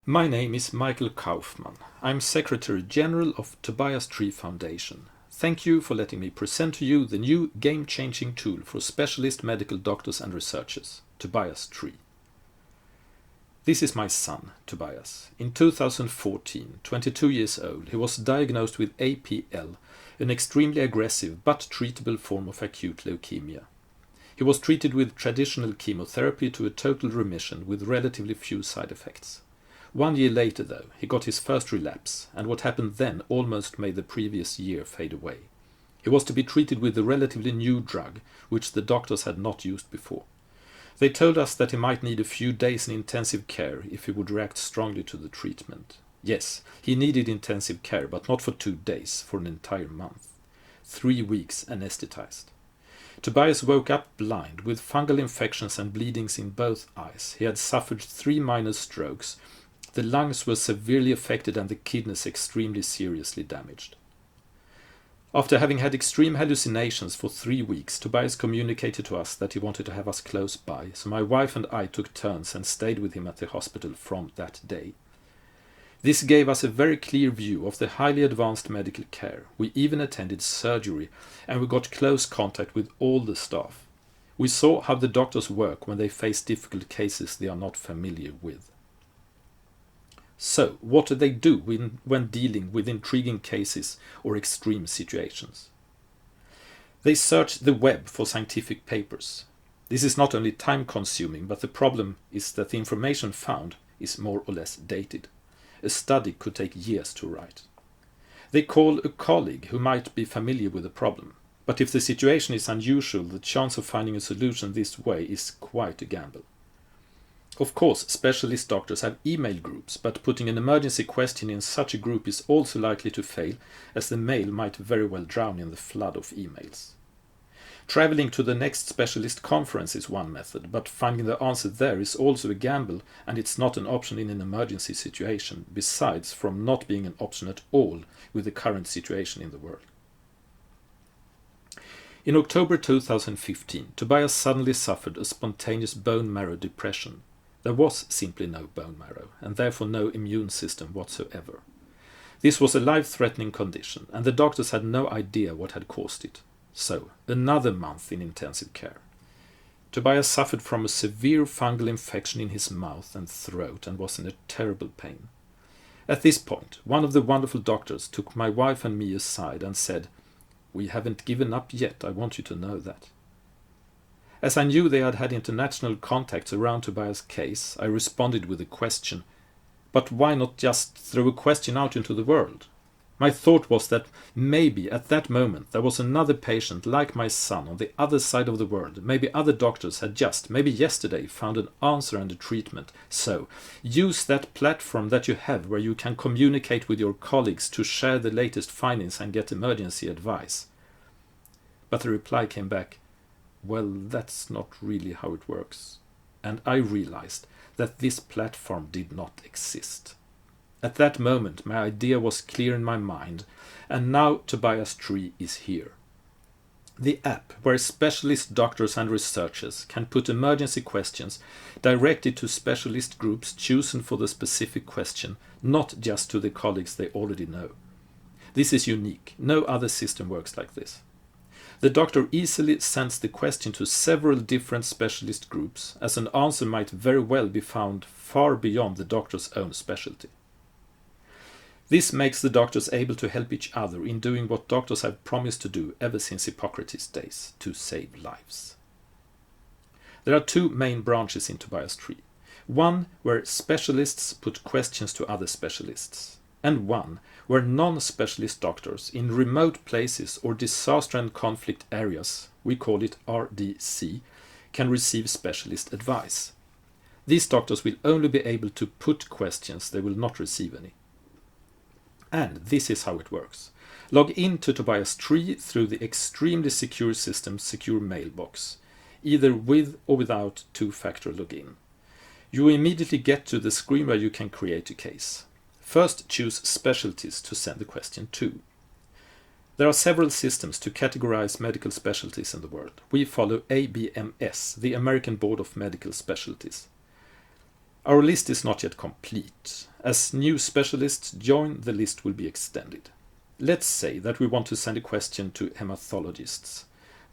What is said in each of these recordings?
My name is Michael Kaufman. I'm Secretary General of Tobias Tree Foundation. Thank you for letting me present to you the new game-changing tool for specialist medical doctors and researchers, Tobias Tree. This is my son, Tobias. In 2014, 22 years old, he was diagnosed with APL, an extremely aggressive but treatable form of acute leukemia. He was treated with traditional chemotherapy to a total remission with relatively few side effects. 1 year later, though, he got his first relapse, and what happened then almost made the previous year fade away. He was to be treated with a relatively new drug, which the doctors had not used before. They told us that he might need a few days in intensive care if he would react strongly to the treatment. Yes, he needed intensive care, but not for 2 days, for an entire month. 3 weeks anesthetized. Tobias woke up blind, with fungal infections and bleedings in both eyes. He had suffered 3 minor strokes. The lungs were severely affected and the kidneys extremely seriously damaged. After having had extreme hallucinations for 3 weeks, Tobias communicated to us that he wanted to have us close by, so my wife and I took turns and stayed with him at the hospital from that day. This gave us a very clear view of the highly advanced medical care. We even attended surgery, and we got close contact with all the staff. We saw how the doctors work when they face difficult cases they are not familiar with. So, what do they do when dealing with intriguing cases or extreme situations? They search the web for scientific papers. This is not only time-consuming, but the problem is that the information found is more or less dated. A study could take years to write. They call a colleague who might be familiar with the problem, but if the situation is unusual, the chance of finding a solution this way is quite a gamble. Of course, specialist doctors have email groups, but putting an emergency question in such a group is also likely to fail, as the mail might very well drown in the flood of emails. Traveling to the next specialist conference is one method, but finding the answer there is also a gamble, and it's not an option in an emergency situation, besides from not being an option at all with the current situation in the world. In October 2015, Tobias suddenly suffered a spontaneous bone marrow depression. There was simply no bone marrow, and therefore no immune system whatsoever. This was a life-threatening condition, and the doctors had no idea what had caused it. So, another month in intensive care. Tobias suffered from a severe fungal infection in his mouth and throat and was in a terrible pain. At this point, one of the wonderful doctors took my wife and me aside and said, "We haven't given up yet, I want you to know that." As I knew they had had international contacts around Tobias' case, I responded with a question. But why not just throw a question out into the world? My thought was that maybe at that moment there was another patient like my son on the other side of the world. Maybe other doctors had just, maybe yesterday, found an answer and a treatment. So, use that platform that you have where you can communicate with your colleagues to share the latest findings and get emergency advice. But the reply came back, "Well, that's not really how it works." And I realized that this platform did not exist. At that moment, my idea was clear in my mind, and now Tobias Tree is here. The app where specialist doctors and researchers can put emergency questions directed to specialist groups chosen for the specific question, not just to the colleagues they already know. This is unique. No other system works like this. The doctor easily sends the question to several different specialist groups, as an answer might very well be found far beyond the doctor's own specialty. This makes the doctors able to help each other in doing what doctors have promised to do ever since Hippocrates' days, to save lives. There are 2 main branches in Tobias Tree. One where specialists put questions to other specialists, and one where non-specialist doctors in remote places or disaster and conflict areas, we call it RDC, can receive specialist advice. These doctors will only be able to put questions, they will not receive any. And this is how it works. Log in to Tobias Tree through the extremely secure system's secure mailbox, either with or without 2-factor login. You immediately get to the screen where you can create a case. First, choose specialties to send the question to. There are several systems to categorize medical specialties in the world. We follow ABMS, the American Board of Medical Specialties. Our list is not yet complete. As new specialists join, the list will be extended. Let's say that we want to send a question to hematologists.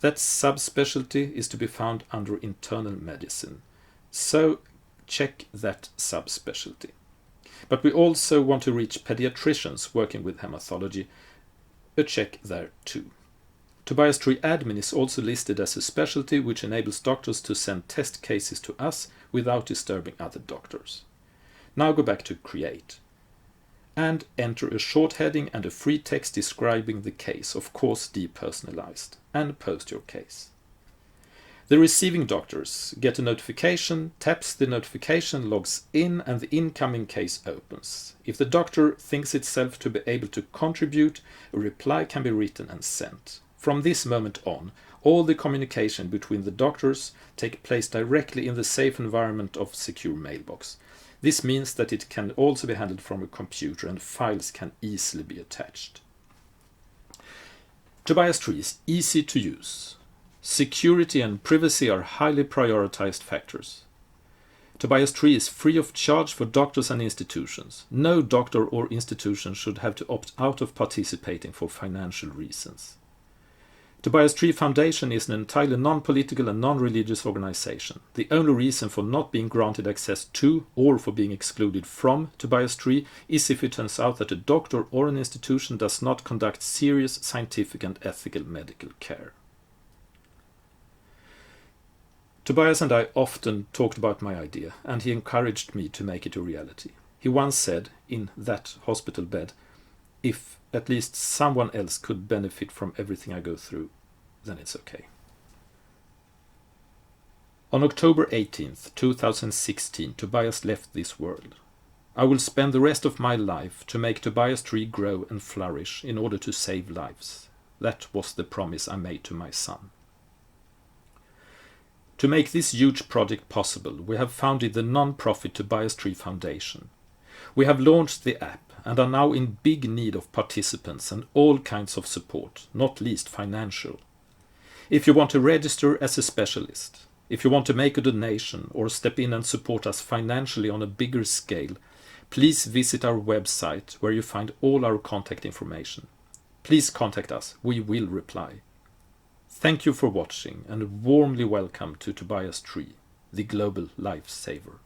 That subspecialty is to be found under internal medicine. So check that subspecialty. But we also want to reach pediatricians working with hematology. A check there too. Tobias Tree admin is also listed as a specialty which enables doctors to send test cases to us without disturbing other doctors. Now go back to Create and enter a short heading and a free text describing the case, of course depersonalized, and post your case. The receiving doctors get a notification, taps the notification, logs in, and the incoming case opens. If the doctor thinks itself to be able to contribute, a reply can be written and sent. From this moment on, all the communication between the doctors take place directly in the safe environment of secure mailbox. This means that it can also be handled from a computer and files can easily be attached. Tobias Tree is easy to use. Security and privacy are highly prioritized factors. Tobias Tree is free of charge for doctors and institutions. No doctor or institution should have to opt out of participating for financial reasons. Tobias Tree Foundation is an entirely non-political and non-religious organization. The only reason for not being granted access to or for being excluded from Tobias Tree is if it turns out that a doctor or an institution does not conduct serious scientific and ethical medical care. Tobias and I often talked about my idea, and he encouraged me to make it a reality. He once said, in that hospital bed, if at least someone else could benefit from everything I go through, then it's okay. On October 18th, 2016, Tobias left this world. I will spend the rest of my life to make Tobias Tree grow and flourish in order to save lives. That was the promise I made to my son. To make this huge project possible, we have founded the non-profit Tobias Tree Foundation. We have launched the app and are now in big need of participants and all kinds of support, not least financial. If you want to register as a specialist, if you want to make a donation or step in and support us financially on a bigger scale, please visit our website where you find all our contact information. Please contact us, we will reply. Thank you for watching and warmly welcome to Tobias Tree, the global lifesaver.